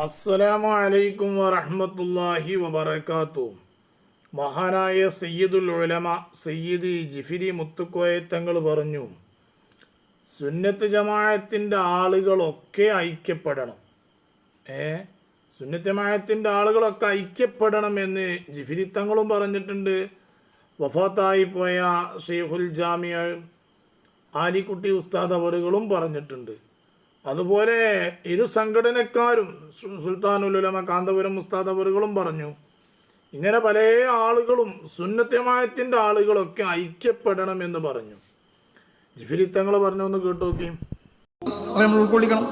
അസ്സലാമു അലൈക്കും വറഹ്മത്തുള്ളാഹി വബറകാതുഹു. മഹാനായ സയ്യിദുൽ ഉലമ സയ്യിദ് ജിഫിരി മുത്തുക്കോയ തങ്ങൾ പറഞ്ഞു, സുന്നത്ത് ജമാഅത്തിൻ്റെ ആളുകളൊക്കെ ഐക്യപ്പെടണം. സുന്നത്ത് ജമാഅത്തിൻ്റെ ആളുകളൊക്കെ ഐക്യപ്പെടണം എന്ന് ജിഫിരി തങ്ങളും പറഞ്ഞിട്ടുണ്ട്. വഫാത്തായി പോയ ഷെയ്ഖുൽ ജാമിഅ ആലിക്കുട്ടി ഉസ്താദ് അവറുകളും പറഞ്ഞിട്ടുണ്ട്. അതുപോലെ ഇരു സംഘടനക്കാരും സുൽത്താനുൽ ഉലമ കാന്തപുരം ഉസ്താദ് അവറുകളും പറഞ്ഞു. ഇങ്ങനെ പല ആളുകളും സുന്നത്ത് ജമാഅത്തിൻ്റെ ആളുകളൊക്കെ ഐക്യപ്പെടണം എന്ന് പറഞ്ഞു. ജിഫിരി തങ്ങൾ പറഞ്ഞു, ഒന്ന് കേട്ടു നോക്കി. നമ്മൾ ഉൾക്കൊള്ളിക്കണം.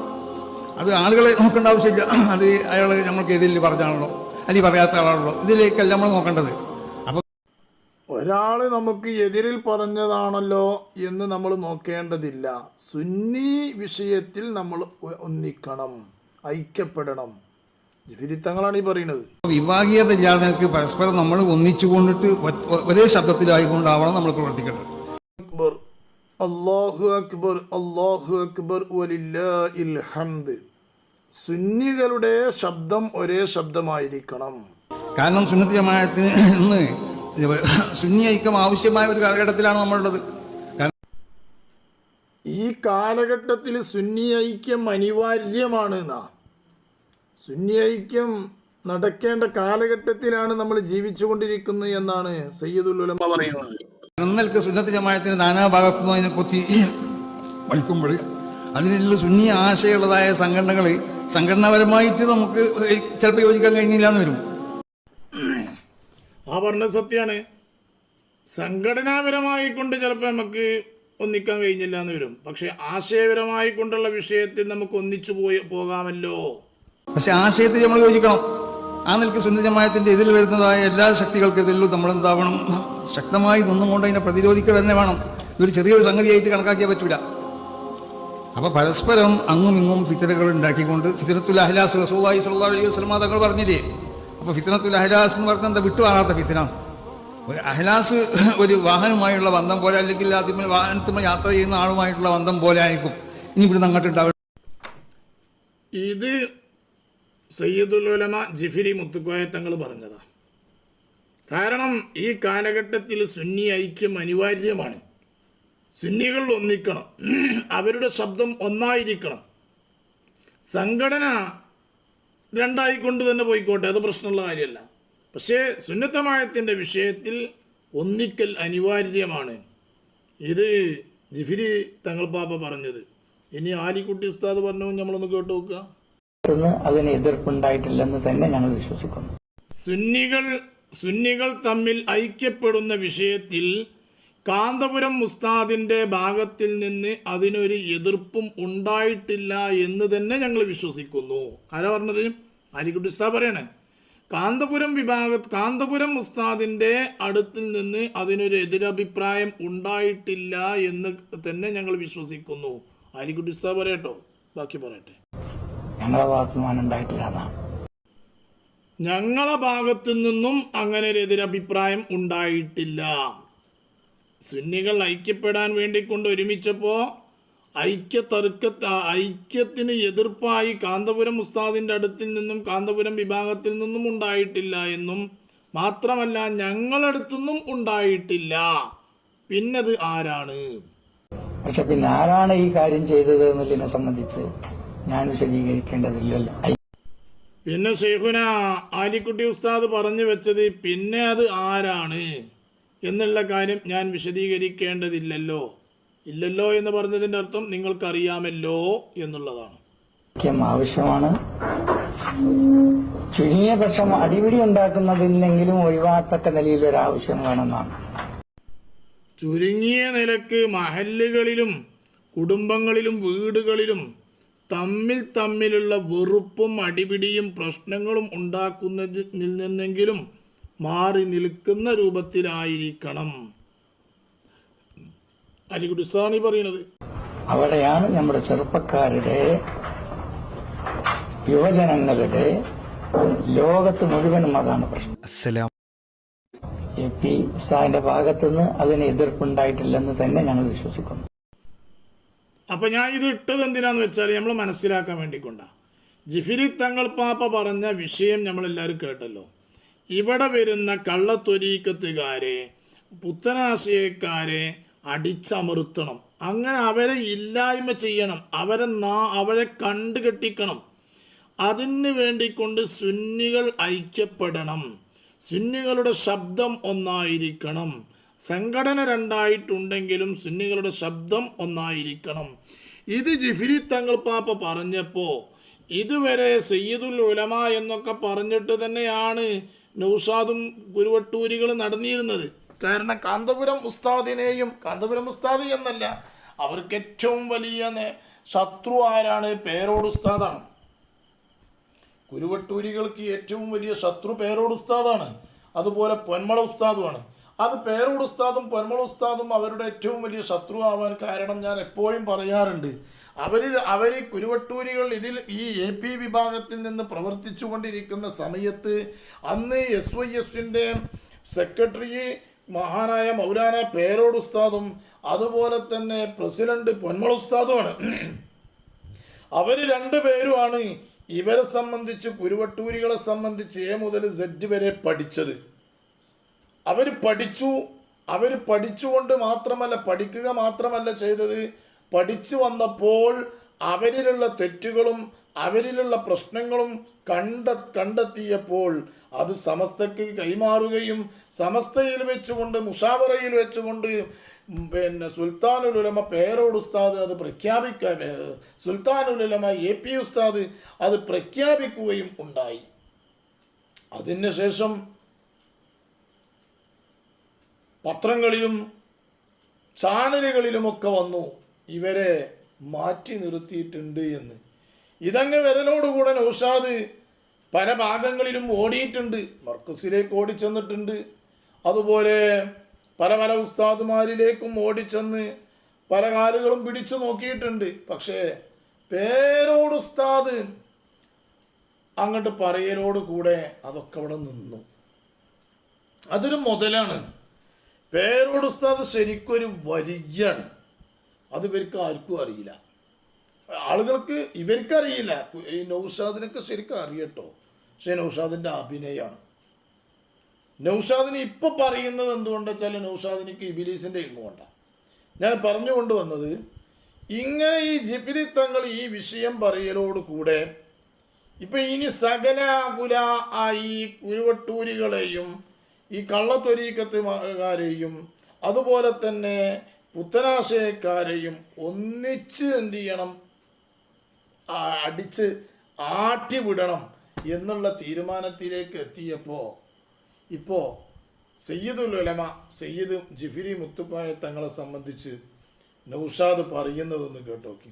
അത് ആളുകളെ നോക്കേണ്ട ആവശ്യമില്ല. അത് അയാൾ നമ്മൾക്ക് ഇതിൽ പറഞ്ഞാണല്ലോ അല്ലെങ്കിൽ പറയാത്ത ആളാണല്ലോ, ഇതിലേക്കല്ല നമ്മൾ നോക്കേണ്ടത്. ഒരാൾ നമുക്ക് എതിരിൽ പറഞ്ഞതാണല്ലോ എന്ന് നമ്മൾ നോക്കേണ്ടതില്ല. സുന്നി വിഷയത്തിൽ നമ്മൾ ഒന്നിക്കണം, ഐക്യപ്പെടണം. ജിഫിരി തങ്ങളാണ് ഈ പറയുന്നത്. വിഭാഗീയത ഇല്ലാതെ പരസ്പരം നമ്മൾ ഒന്നിച്ചു കൊണ്ടിട്ട് ഒരേ ശബ്ദത്തിലായിക്കൊണ്ടാവണം നമ്മൾ പ്രവർത്തിക്കേണ്ടത്. അല്ലാഹു അക്ബർ അല്ലാഹു അക്ബർ വലില്ലാഹിൽ ഹംദ്. സുന്നികളുടെ ശബ്ദം ഒരേ ശബ്ദമായിരിക്കണം. കാരണം സുന്നത്ത് ജമാഅത്തിന് ഇന്ന് സുന്നി ഐക്യം ആവശ്യമായ ഒരു കാലഘട്ടത്തിലാണ് നമ്മളുള്ളത്. ഈ കാലഘട്ടത്തിൽ സുന്നി ഐക്യം അനിവാര്യമാണ്. സുന്നി ഐക്യം നടക്കേണ്ട കാലഘട്ടത്തിലാണ് നമ്മൾ ജീവിച്ചുകൊണ്ടിരിക്കുന്നത് എന്നാണ് സയ്യിദുൽ ഉലമ പറയുന്നത്. ഇന്നൽക്ക് സുന്നത്ത് ജമാഅത്തിന് നാനാഭാഗത്തുനിന്ന് അതിനെ കൊത്തി വലിക്കുമ്പോൾ അതിനുള്ള സുന്നി ആശയമുള്ളതായ സംഘടനകൾ സംഘടനാപരമായിട്ട് നമുക്ക് ചിലപ്പോൾ യോജിക്കാൻ കഴിഞ്ഞില്ല എന്ന് വരും. ആ പറഞ്ഞത് സത്യമാണ്. സംഘടനാപരമായി കൊണ്ട് ചിലപ്പോൾ നമുക്ക് ഒന്നിക്കാൻ കഴിഞ്ഞില്ല എന്ന് വരും. പക്ഷെ ആശയപരമായി കൊണ്ടുള്ള വിഷയത്തിൽ നമുക്ക് ഒന്നിച്ചു പോകാമല്ലോ. പക്ഷെ ആശയത്തിൽ നമ്മൾ യോജിക്കണം. ആ നിലയ്ക്ക് സുന്നത്ത് ജമാഅത്തിന്റെ ഇതിൽ വരുന്നതായ എല്ലാ ശക്തികൾക്കെതിരിലും നമ്മൾ എന്താവണം, ശക്തമായി നിന്നുകൊണ്ട് അതിനെ പ്രതിരോധിക്കുക തന്നെ വേണം. ഇതൊരു ചെറിയൊരു സംഗതിയായിട്ട് കണക്കാക്കിയാൽ പറ്റൂല. അപ്പൊ പരസ്പരം അങ്ങും ഇങ്ങും ഫിത്നകൾ ഉണ്ടാക്കിക്കൊണ്ട് ഫിത്നത്തുൽ അഹ്ലാസ് റസൂലുള്ളാഹി സ്വല്ലല്ലാഹു അലൈഹി വസല്ലം തങ്ങൾ പറഞ്ഞില്ലേ. അപ്പോൾ ഫിത്നത്തുൽ അഹ്ലാസ് എന്ന് പറഞ്ഞാൽ എന്താ, വിട്ടുമാറാത്ത ഫിത്ന. ഒരു അഹ്ലാസ് ഒരു വാഹനവുമായുള്ള ബന്ധം പോലെ, അല്ലെങ്കിൽ ആദ്യമേ വാഹനത്തിൽ യാത്ര ചെയ്യുന്ന ആളുമായിട്ടുള്ള ബന്ധം പോലെ ആയിരിക്കും ഇനി ഇവിടുന്ന് അങ്ങോട്ട് ഉണ്ടാവും. ഇത് സയ്യിദുൽ ഉലമ ജിഫിരി മുത്തുക്കോയ തങ്ങൾ പറഞ്ഞതാ. കാരണം ഈ കാലഘട്ടത്തിൽ സുന്നി ഐക്യം അനിവാര്യമാണ്. സുന്നികൾ ഒന്നിക്കണം, അവരുടെ ശബ്ദം ഒന്നായിരിക്കണം. സംഘടന രണ്ടായിക്കൊണ്ട് തന്നെ പോയിക്കോട്ടെ, അത് പ്രശ്നമുള്ള കാര്യമല്ല. പക്ഷേ സുന്നത്ത് ജമാഅത്തിൻ്റെ വിഷയത്തിൽ ഒന്നിക്കൽ അനിവാര്യമാണ്. ഇത് ജിഫിരി തങ്ങൾ പാപ്പ പറഞ്ഞത്. ഇനി ആലിക്കുട്ടി ഉസ്താദ് പറഞ്ഞു, നമ്മളൊന്ന് കേട്ടു നോക്കുക. അതിന് എതിർപ്പുണ്ടായിട്ടില്ലെന്ന് തന്നെ ഞങ്ങൾ വിശ്വസിക്കുന്നു. സുന്നികൾ തമ്മിൽ ഐക്യപ്പെടുന്ന വിഷയത്തിൽ കാന്തപുരം ഉസ്താദിന്റെ ഭാഗത്തിൽ നിന്ന് അതിനൊരു എതിർപ്പും ഉണ്ടായിട്ടില്ല എന്ന് തന്നെ ഞങ്ങൾ വിശ്വസിക്കുന്നു. ആരാ പറഞ്ഞത്? ആലിക്കുട്ടി ഉസ്താദ് പറയണേ. കാന്തപുരം ഉസ്താദിന്റെ അടുത്തിൽ നിന്ന് അതിനൊരു എതിരഭിപ്രായം ഉണ്ടായിട്ടില്ല എന്ന് തന്നെ ഞങ്ങൾ വിശ്വസിക്കുന്നു. ആലിക്കുട്ടി ഉസ്താദ് പറയട്ടോ, ബാക്കി പറയട്ടെ. ഞങ്ങളെ ഭാഗത്തുനിന്നും ഉണ്ടായിട്ടില്ല എന്നാണ്. ഞങ്ങളെ ഭാഗത്തു നിന്നും അങ്ങനെ ഒരു എതിരഭിപ്രായം ഉണ്ടായിട്ടില്ല. സുന്നികൾ ഐക്യപ്പെടാൻ വേണ്ടിക്കൊണ്ട് ഒരുമിച്ചപ്പോൾ ഐക്യത്തിന് എതിർപ്പായി കാന്തപുരം ഉസ്താദിന്റെ അടുത്തിൽ നിന്നും കാന്തപുരം വിഭാഗത്തിൽ നിന്നും ഉണ്ടായിട്ടില്ല എന്നും മാത്രമല്ല ഞങ്ങളടുത്തുനിന്നും ഉണ്ടായിട്ടില്ല. പിന്നത് ആരാണ്? പക്ഷെ പിന്നെ ആരാണ് ഈ കാര്യം ചെയ്തത് എന്നുള്ളതിനെ സംബന്ധിച്ച് ഞാൻ വിശദീകരിക്കേണ്ടതില്ലല്ലോ. പിന്നെ ഷെയ്ഖുന ആലിക്കുട്ടി ഉസ്താദ് പറഞ്ഞു വെച്ചത് പിന്നെ അത് ആരാണ് എന്നുള്ള കാര്യം ഞാൻ വിശദീകരിക്കേണ്ടതില്ലല്ലോ. ഇല്ലല്ലോ എന്ന് പറഞ്ഞതിൻ്റെ അർത്ഥം നിങ്ങൾക്കറിയാമല്ലോ എന്നുള്ളതാണ്. ആവശ്യമാണ്. ചുരുങ്ങിയ പക്ഷം അടിപിടി ഉണ്ടാക്കുന്നതില്ലെങ്കിലും ഒഴിവാക്കത്തക്ക നിലയിലൊരാവശ്യം വേണമെന്നാണ്. ചുരുങ്ങിയ നിലക്ക് മഹല്ലുകളിലും കുടുംബങ്ങളിലും വീടുകളിലും തമ്മിലുള്ള വെറുപ്പും അടിപിടിയും പ്രശ്നങ്ങളും ഉണ്ടാക്കുന്നതിൽ നിന്നെങ്കിലും മാറി നിൽക്കുന്ന രൂപത്തിലായിരിക്കണം. അലിക്കുട്ടി ഉസ്താദാണ് പറയുന്നത്. അവിടെയാണ് നമ്മുടെ ചെറുപ്പക്കാരുടെ, യുവജനങ്ങളുടെ, ലോകത്ത് മുഴുവനും അതാണ് പ്രശ്നം. എ.പി. ഉസ്താദിന്റെ ഭാഗത്തുനിന്ന് അതിന് എതിർപ്പുണ്ടായിട്ടില്ലെന്ന് തന്നെ ഞങ്ങൾ വിശ്വസിക്കുന്നു. അപ്പം ഞാൻ ഇത് ഇട്ടത് എന്തിനാന്ന് വെച്ചാൽ നമ്മൾ മനസ്സിലാക്കാൻ വേണ്ടിക്കൊണ്ടാണ്. ജിഫിരി തങ്ങൾ പാപ്പ പറഞ്ഞ വിഷയം നമ്മളെല്ലാവരും കേട്ടല്ലോ. ഇവിടെ വരുന്ന കള്ളത്തൊരീക്കത്തുകാരെ, പുത്തനാശയക്കാരെ അടിച്ചമർത്തണം. അങ്ങനെ അവരെ ഇല്ലായ്മ ചെയ്യണം. അവരെ കണ്ടുകെട്ടിക്കണം. അതിന് വേണ്ടിക്കൊണ്ട് സുന്നികൾ ഐക്യപ്പെടണം. സുന്നികളുടെ ശബ്ദം ഒന്നായിരിക്കണം. സംഘടന രണ്ടായിട്ടുണ്ടെങ്കിലും സുന്നികളുടെ ശബ്ദം ഒന്നായിരിക്കണം. ഇത് ജിഫിരി തങ്ങൾ പാപ്പ പറഞ്ഞപ്പോൾ ഇതുവരെ സയ്യിദുൽ ഉലമ എന്നൊക്കെ പറഞ്ഞിട്ട് തന്നെയാണ് നൗഷാദും കുരുവട്ടൂരികളും നടന്നിരുന്നത്. കാരണം കാന്തപുരം ഉസ്താദ് എന്നല്ല, അവർക്ക് ഏറ്റവും വലിയ ശത്രു ആരാണ്? പേരോട് ഉസ്താദാണ്. കുരുവട്ടൂരികൾക്ക് ഏറ്റവും വലിയ ശത്രു പേരോട് ഉസ്താദാണ്. അതുപോലെ പൊന്മള ഉസ്താദുമാണ്. അത് പേരോട് ഉസ്താദും പൊന്മള ഉസ്താദും അവരുടെ ഏറ്റവും വലിയ ശത്രു ആവാൻ കാരണം ഞാൻ എപ്പോഴും പറയാറുണ്ട്. അവർ കുരുവട്ടൂരികൾ ഈ AP വിഭാഗത്തിൽ നിന്ന് പ്രവർത്തിച്ചു കൊണ്ടിരിക്കുന്ന സമയത്ത് അന്ന് SYSന്റെ സെക്രട്ടറി മഹാനായ മൗലാന പേരോട് ഉസ്താദും അതുപോലെ തന്നെ പ്രസിഡന്റ് പൊന്മള ഉസ്താദുമാണ്. അവർ രണ്ടുപേരുമാണ് ഇവരെ സംബന്ധിച്ച്, കുരുവട്ടൂരികളെ സംബന്ധിച്ച് A മുതൽ Z വരെ പഠിച്ചത്. അവർ പഠിച്ചുകൊണ്ട് മാത്രമല്ല, പഠിക്കുക മാത്രമല്ല ചെയ്തത്, പഠിച്ചു വന്നപ്പോൾ അവരിലുള്ള തെറ്റുകളും അവരിലുള്ള പ്രശ്നങ്ങളും കണ്ടെത്തിയപ്പോൾ അത് സമസ്തയ്ക്ക് കൈമാറുകയും സമസ്തയിൽ വെച്ചുകൊണ്ട് മുഷാവറയിൽ വെച്ചുകൊണ്ട് സുൽത്താനുൽ ഉലമ പേരോട് ഉസ്താദ് അത് സുൽത്താനുൽ ഉലമ AP ഉസ്താദ് അത് പ്രഖ്യാപിക്കുകയും ഉണ്ടായി. അതിനുശേഷം പത്രങ്ങളിലും ചാനലുകളിലുമൊക്കെ വന്നു ഇവരെ മാറ്റി നിർത്തിയിട്ടുണ്ട് എന്ന്. ഇതങ്ങ് വിരലോടുകൂടെ നൗഷാദ് പല ഭാഗങ്ങളിലും ഓടിയിട്ടുണ്ട്. മർക്കസിലേക്ക് ഓടിച്ചെന്നിട്ടുണ്ട്. അതുപോലെ പല ഉസ്താദുമാരിലേക്കും ഓടിച്ചെന്ന് പല കാലുകളും പിടിച്ചു നോക്കിയിട്ടുണ്ട്. പക്ഷേ പേരോട് ഉസ്താദ് അങ്ങോട്ട് പറയലോട് കൂടെ അതൊക്കെ അവിടെ നിന്നു. അതൊരു മുതലാണ്. പേരോട് ഉസ്താദ് ശരിക്കൊരു വലിയാണ്. അത് ഇവർക്ക് ആർക്കും അറിയില്ല. ഇവർക്കറിയില്ല. ഈ നൗഷാദിനൊക്കെ ശരിക്കും അറിയട്ടോ. പക്ഷേ നൗഷാദിൻ്റെ അഭിനയമാണ്. നൗഷാദിന് ഇപ്പൊ പറയുന്നത് എന്തുകൊണ്ടെന്ന് വെച്ചാൽ നൗഷാദിനിക്ക് ഇബിലീസിന്റെ ഇൽമ കൊണ്ട. ഞാൻ പറഞ്ഞുകൊണ്ട് വന്നത്, ഇങ്ങനെ ഈ ജിഫിരി തങ്ങൾ ഈ വിഷയം പറയലോട് കൂടെ ഇപ്പൊ ഇനി സകല ഈ കുരുവട്ടൂരികളെയും ഈ കള്ളത്തൊരീക്കത്തുകാരെയും അതുപോലെ തന്നെ പുത്തനാശയക്കാരെയും ഒന്നിച്ച് എന്ത് ചെയ്യണം? അടിച്ച് ആട്ടിവിടണം എന്നുള്ള തീരുമാനത്തിലേക്ക് എത്തിയപ്പോൾ ഇപ്പോൾ സയ്യിദുൽ ഉലമ സയ്യിദ് ജിഫിരി മുത്തുക്കോയ തങ്ങളെ സംബന്ധിച്ച് നൗഷാദ് പറയുന്നതൊന്ന് കേട്ടോക്കി.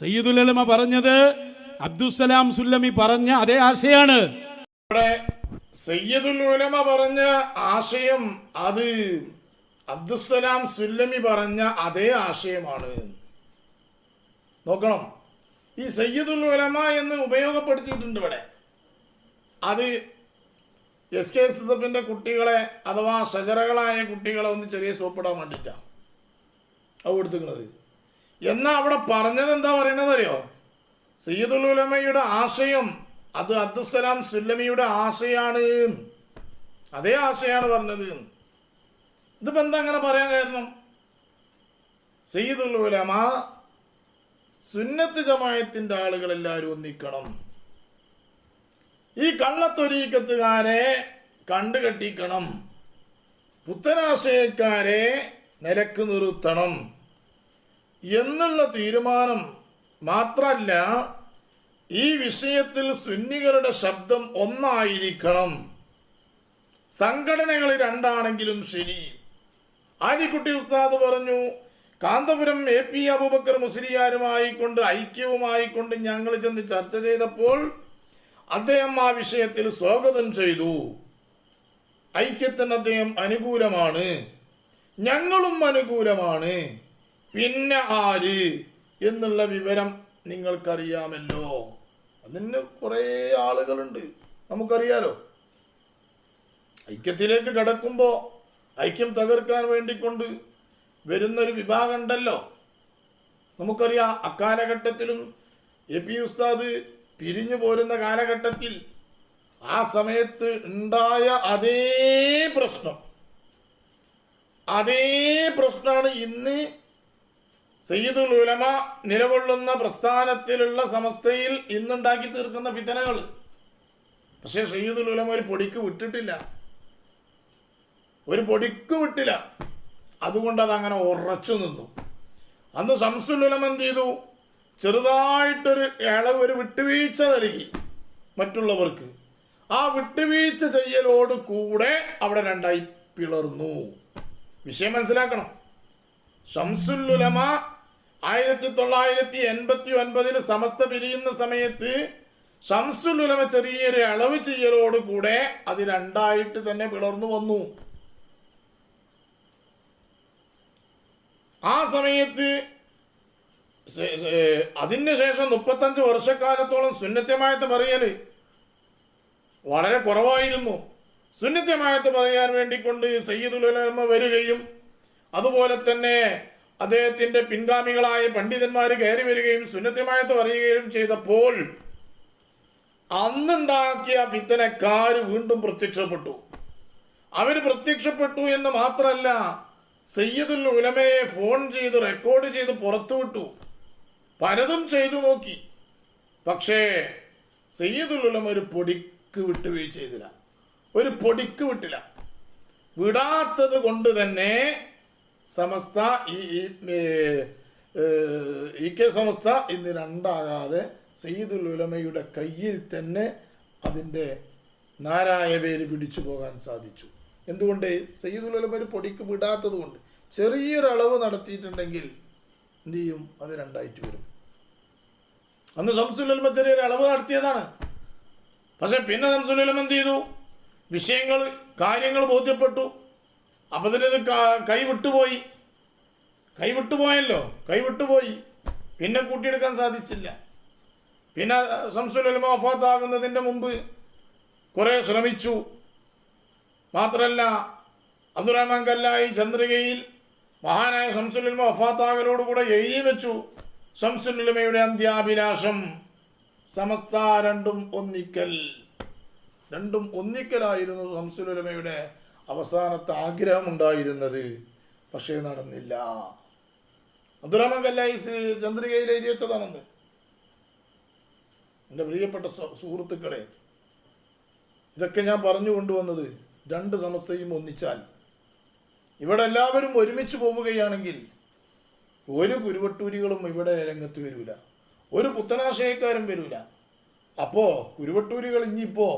സയ്യിദുൽ ഉലമ പറഞ്ഞത് അബ്ദുസ്സലാം സുല്ലമി പറഞ്ഞ അതേ ആശയാണ്. ഇവിടെ സയ്യിദുൽ ഉലമ പറഞ്ഞ ആശയം അത് അബ്ദുസ്സലാം സുല്ലമി പറഞ്ഞ അതേ ആശയമാണ്. നോക്കണം, ഈ സയ്യിദുൽ ഉലമ എന്ന് ഉപയോഗപ്പെടുത്തിയിട്ടുണ്ട് ഇവിടെ. അത് SKSSFന്റെ കുട്ടികളെ അഥവാ ഷജറകളായ കുട്ടികളെ ഒന്ന് ചെറിയ സോപ്പിടാൻ വേണ്ടിയിട്ടാണ് അത് കൊടുത്തിരിക്കുന്നത്. എന്നാൽ അവിടെ പറഞ്ഞത് എന്താ പറയണത് അറിയോ? സയ്യിദുൽ ഉലമയുടെ ആശയം അത് അബ്ദുസ്സലാം സുല്ലമിയുടെ ആശയാണ്. അതേ ആശയാണ് പറഞ്ഞത്. ഇതിപ്പോൾ എന്താ അങ്ങനെ പറയാൻ കാരണം? സയ്യിദുൽ ഉലമ സുന്നത്ത് ജമാഅത്തിന്റെ ആളുകളെല്ലാവരും ഒന്നിക്കണം. ഈ കള്ളത്തൊരീക്കത്തുകാരെ കണ്ടുകെട്ടിക്കണം. പുത്തനാശയക്കാരെ നിലക്ക് നിർത്തണം എന്നുള്ള തീരുമാനം മാത്രമല്ല, ഈ വിഷയത്തിൽ സുന്നികളുടെ ശബ്ദം ഒന്നായിരിക്കണം. സംഘടനകൾ രണ്ടാണെങ്കിലും ശരി. ആലിക്കുട്ടി ഉസ്താദ് പറഞ്ഞു, കാന്തപുരം AP അബൂബക്കർ മുസ്ലിയാരുമായിക്കൊണ്ട് ഐക്യവുമായിക്കൊണ്ട് ഞങ്ങൾ ചെന്ന് ചർച്ച ചെയ്തപ്പോൾ അദ്ദേഹം ആ വിഷയത്തിൽ സ്വാഗതം ചെയ്തു. ഐക്യത്തിന് അദ്ദേഹം അനുകൂലമാണ്, ഞങ്ങളും അനുകൂലമാണ്. പിന്നെ ആര് എന്നുള്ള വിവരം നിങ്ങൾക്കറിയാമല്ലോ. അതിന് കുറേ ആളുകളുണ്ട്, നമുക്കറിയാലോ. ഐക്യത്തിലേക്ക് കടക്കുമ്പോൾ ഐക്യം തകർക്കാൻ വേണ്ടിക്കൊണ്ട് വരുന്നൊരു വിഭാഗം ഉണ്ടല്ലോ. നമുക്കറിയാം, അക്കാലഘട്ടത്തിലും AP ഉസ്താദ് പിരിഞ്ഞു പോരുന്ന കാലഘട്ടത്തിൽ ആ സമയത്ത് ഉണ്ടായ അതേ പ്രശ്നമാണ് ഇന്ന് സയ്യിദുൽ ഉലമ നിലകൊള്ളുന്ന പ്രസ്ഥാനത്തിലുള്ള സമസ്തയിൽ ഇന്നുണ്ടാക്കി തീർക്കുന്ന ഫിതനകൾ. പക്ഷേ സയ്യിദുൽ ഉലമ ഒരു പൊടിക്ക് വിട്ടില്ല. അതുകൊണ്ട് അതങ്ങനെ ഉറച്ചു നിന്നു. അന്ന് ശംസുൽ ഉലമ എന്ത് ചെയ്തു? ചെറുതായിട്ടൊരു ഒരു വിട്ടുവീഴ്ച നൽകി മറ്റുള്ളവർക്ക്. ആ വിട്ടുവീഴ്ച ചെയ്യലോട് കൂടെ അവിടെ രണ്ടായി പിളർന്നു. വിഷയം മനസ്സിലാക്കണം. ശംസുൽ ഉലമ 1989 സമസ്ത പിരിയുന്ന സമയത്ത് ശംസുൽ ഉലമ ചെറിയൊരു അളവ് ചെയ്യലോട് കൂടെ അത് രണ്ടായിട്ട് തന്നെ പിളർന്നു വന്നു. ആ സമയത്ത് അതിന് ശേഷം 35 വർഷക്കാലത്തോളം സുന്നത്യമായത്ത് പറയല് വളരെ കുറവായിരുന്നു. സുന്നത്യമായത്ത് പറയാൻ വേണ്ടിക്കൊണ്ട് സയ്യിദുൽ ഉലമ വരികയും അതുപോലെ തന്നെ അദ്ദേഹത്തിന്റെ പിൻഗാമികളായ പണ്ഡിതന്മാർ കയറി വരികയും സുന്നത്യമായത്ത് പറയുകയും ചെയ്തപ്പോൾ അന്നുണ്ടാക്കിയ ഫിത്തനക്കാർ വീണ്ടും പ്രത്യക്ഷപ്പെട്ടു. അവർ പ്രത്യക്ഷപ്പെട്ടു എന്ന് മാത്രമല്ല, സയ്യിദുൽ ഉലമയെ ഫോൺ ചെയ്ത് റെക്കോർഡ് ചെയ്ത് പുറത്തുവിട്ടു. പലതും ചെയ്തു നോക്കി. പക്ഷേ സയ്യിദുൽ ഉലമ ഒരു പൊടിക്ക് വിട്ടുവീഴ്ച ചെയ്തില്ല. വിടാത്തത് കൊണ്ട് തന്നെ സമസ്ത സമസ്ത ഇന്ന് രണ്ടാകാതെ സയ്യിദുൽ ഉലമയുടെ കയ്യിൽ തന്നെ അതിൻ്റെ നാരായ പേര് പിടിച്ചു പോകാൻ സാധിച്ചു. എന്തുകൊണ്ട്? സയ്യിദുൽ ഉലമ ഒരു പൊടിക്ക് വിടാത്തത് കൊണ്ട്. ചെറിയൊരളവ് നടത്തിയിട്ടുണ്ടെങ്കിൽ എന്ത് ചെയ്യും? അത് രണ്ടായിട്ട് വരും. അന്ന് ശംസുൽ ഉലമ ചെറിയൊരു അളവ് നടത്തിയതാണ്. പക്ഷെ പിന്നെ ശംസുൽ ഉലമ എന്ത് ചെയ്തു? കാര്യങ്ങൾ ബോധ്യപ്പെട്ടു. അപ്പം അതിനത് കൈവിട്ടുപോയി. പിന്നെ കൂട്ടിയെടുക്കാൻ സാധിച്ചില്ല. പിന്നെ ശംസുൽ ഉലമ വഫാത്താകുന്നതിൻ്റെ മുമ്പ് കുറേ ശ്രമിച്ചു. മാത്രമല്ല, അബ്ദുറഹ്മാൻ കല്ലായി ചന്ദ്രികയിൽ മഹാനായ ശംസുൽ ഉലമ വഫാത്താകലോടുകൂടെ എഴുതി വെച്ചു, ശംസുൽ ഉലമയുടെ അന്ത്യാഭിലാഷം സമസ്ത രണ്ടും ഒന്നിക്കലായിരുന്നു ശംസുൽ ഉലമയുടെ അവസാനത്തെ ആഗ്രഹം ഉണ്ടായിരുന്നത്. പക്ഷേ നടന്നില്ല. അബ്ദുറഹ്മാൻ കല്ലായി ചന്ദ്രികയിൽ എഴുതി വെച്ചതാണെന്ന്. എൻ്റെ പ്രിയപ്പെട്ട സുഹൃത്തുക്കളെ, ഇതൊക്കെ ഞാൻ പറഞ്ഞു കൊണ്ടുവന്നത് രണ്ട് സമസ്തയും ഒന്നിച്ചാൽ, ഇവിടെ എല്ലാവരും ഒരുമിച്ച് പോവുകയാണെങ്കിൽ ഒരു കുരുവട്ടൂരികളും ഇവിടെ രംഗത്ത് വരില്ല, ഒരു പുത്തനാശയക്കാരും വരില്ല. അപ്പോൾ കുരുവട്ടൂരികൾ ഇനിയിപ്പോൾ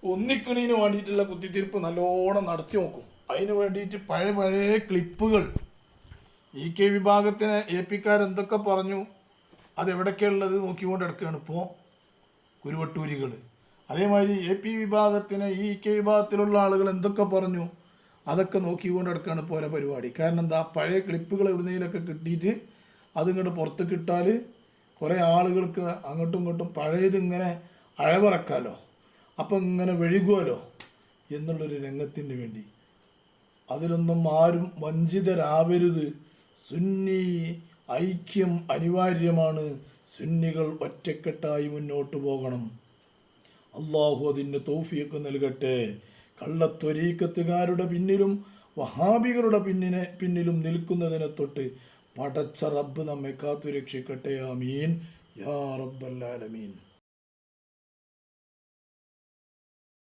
ഒന്നിക്കണീന് വേണ്ടിയിട്ടുള്ള കുത്തിത്തീർപ്പ് നല്ലോണം നടത്തി നോക്കും. അതിന് വേണ്ടിയിട്ട് പഴയ ക്ലിപ്പുകൾ EK വിഭാഗത്തിന് AP-ക്കാർ എന്തൊക്കെ പറഞ്ഞു, അതെവിടൊക്കെയുള്ളത് നോക്കിക്കൊണ്ട് എടുക്കുകയാണ് ഇപ്പോൾ കുരുവട്ടൂരികൾ. അതേമാതിരി AP വിഭാഗത്തിന് EK വിഭാഗത്തിലുള്ള ആളുകൾ എന്തൊക്കെ പറഞ്ഞു അതൊക്കെ നോക്കിക്കൊണ്ട് എടുക്കുകയാണ് ഇപ്പോൾ ഓരോ പരിപാടി. കാരണം എന്താ? പഴയ ക്ലിപ്പുകൾ എവിടുന്നേലൊക്കെ കിട്ടിയിട്ട് അതിങ്ങോട്ട് പുറത്ത് കിട്ടാൽ കുറേ ആളുകൾക്ക് അങ്ങോട്ടും ഇങ്ങോട്ടും പഴയത് ഇങ്ങനെ അഴവിറക്കാമല്ലോ, അപ്പം ഇങ്ങനെ വെഴുകുമല്ലോ എന്നുള്ളൊരു രംഗത്തിന് വേണ്ടി. അതിലൊന്നും ആരും വഞ്ചിതരാവരുത്. സുന്നി ഐക്യം അനിവാര്യമാണ്. സുന്നികൾ ഒറ്റക്കെട്ടായി മുന്നോട്ട് പോകണം. അള്ളാഹു അതിന് തൗഫീഖ് നൽകട്ടെ. കള്ളത്വരീക്കത്തുകാരുടെ പിന്നിലും വഹാബികളുടെ പിന്നിലും നിൽക്കുന്നതിനെ തൊട്ട് പടച്ച റബ്ബ് നമ്മെ കാത്തുരക്ഷിക്കട്ടെ. ആമീൻ യാ റബ്ബൽ ആലമീൻ.